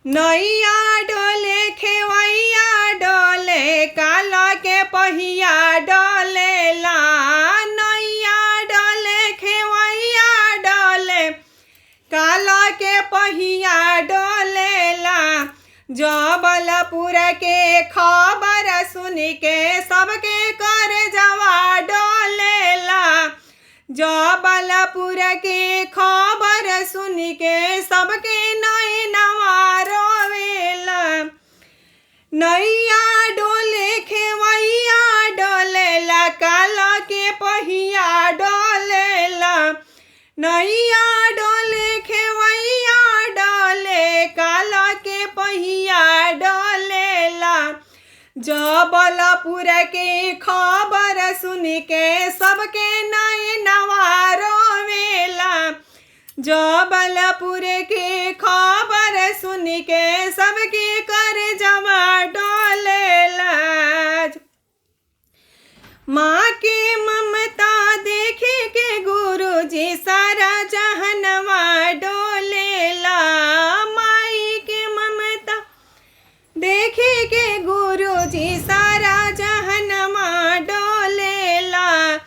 नैया डोले खेवैया डोले काला के पहिया डोलेला। नैया डोले खेवैया डोले काला के पहिया डोलेला। जबलपुर के खबर सुन के सबके कर जवा डोलेला। जबलपुर के खबर सुन के सबके नैनवा रोवेला। नैया डोले खेवैया डोलेला काला के पहिया डोलेला। नैया डोले खेवैया डोले काला के पहिया डोलेला। जबलपुर के खबर सुन के सबके नैनवा रोवेला। जबलपुर के खबर सुन के सबके कर जवा डोलेला। माँ के ममता देखे के गुरुजी सारा जहनवा डोलेला। माई के ममता देखे के गुरुजी सारा जहनवा डोलेला।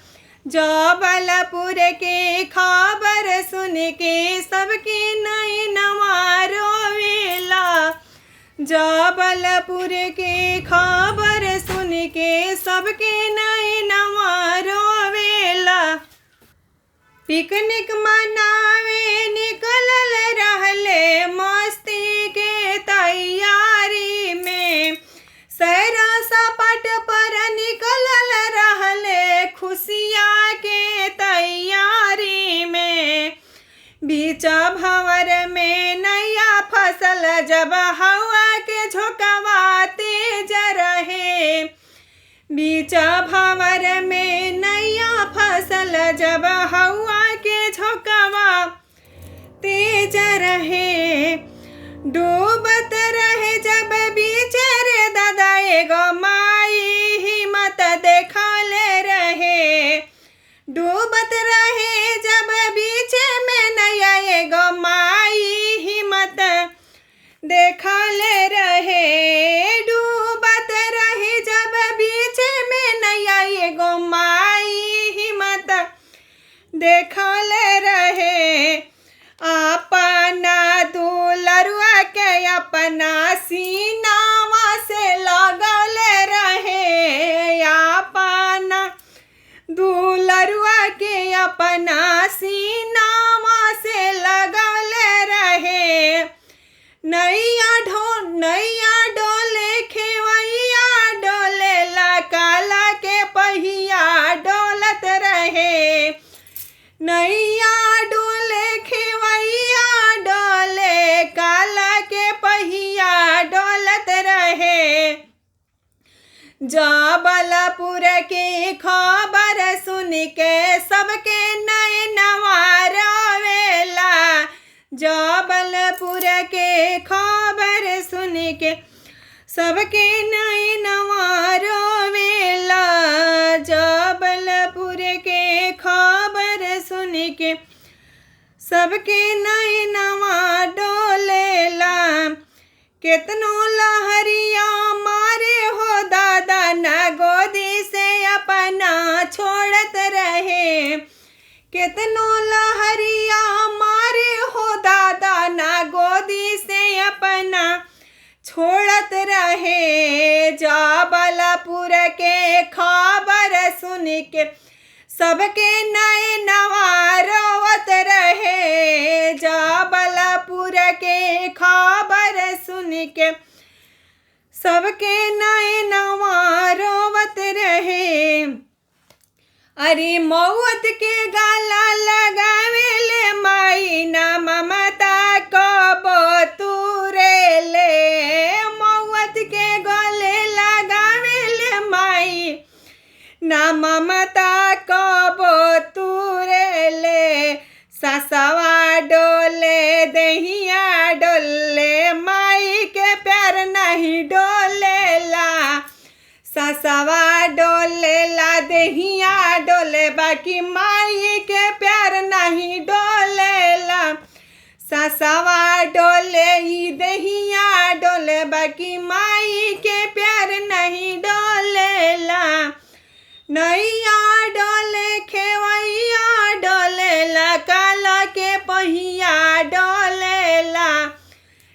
जबलपुर के खबर सुन के सबके नैनवा रोवेला। जबलपुर के खबर सुन के सबके नैनवा रोवेला। पिकनिक मनावे निकलल रहले मस्ती के तैयारी में। सैरा सपाट पर निकलल रहले खुशियाँ के तैयारी में। बीच भंवर में नैया फसल जब हवा के झोंकवा तेज रहे। बीच भंवर में नैया फसल जब हवा के झोंकवा तेज रहे। डूबत रहे जब बीच रे दादा एगो माई हिम्मत देखले रहे। डूबत रहे जब बीच में नैया एगो माई हिम्मत देखले रहे। डूबत रहे जब बीच में नैया एगो माई हिम्मत देखले रहे। अपना दुलरुआ के अपना सीनावा से लगले रहे। अपना दुलरुआ के अपना सीनावा से लगले रहे। नैया डोले खेवैया डोलेला काला के पहिया डोलत रहे। नैया डोले खेवैया डोले काला के पहिया डोलत रहे। जबलपुर के खबर सुन के सबके नैनवा रोवेला। जबलपुर के खबर सुन के सबके नैनवा रोवेला। जबलपुर के खबर सुन के सबके नैनवा डोलेला। केतनो लहरिया मारे हो दादा न गोदी से अपना छोड़त रहे। केतनो लहरिया मारे हो दादा न गोदी से अपना छोड़त रहे। जबलपुर के खबर सुन के सबके नैनवा रोवत रहे। जबलपुर के खबर सुन के सबके नैनवा रोवत रहे। अरे मौत के गाला लगावेले माई ना ममता कबो तुरेले। मौत के गले लगावेले माई ना ममता कबो तुरेले। ससवा डोले दहिया डोले माई के प्यार नहीं डोलेला। ससवा डोलेला दहिया डोले बाकी माई के प्यार नहीं डोलेला। ससवा डोले ई दहिया नैया डोले खेवैया डोलेला काला के पहिया डोलेला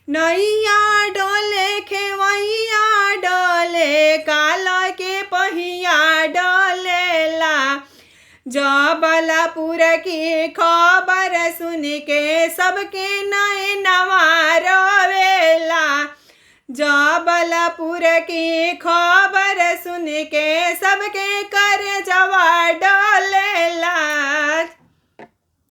नैया डोले खेवैया डोले काला के पहिया डोलेला जबलपुर की खबर सुन के सबके नैनवा रोवेला जबलपुर की खबर सुन के सबके कर जवा डोलेला।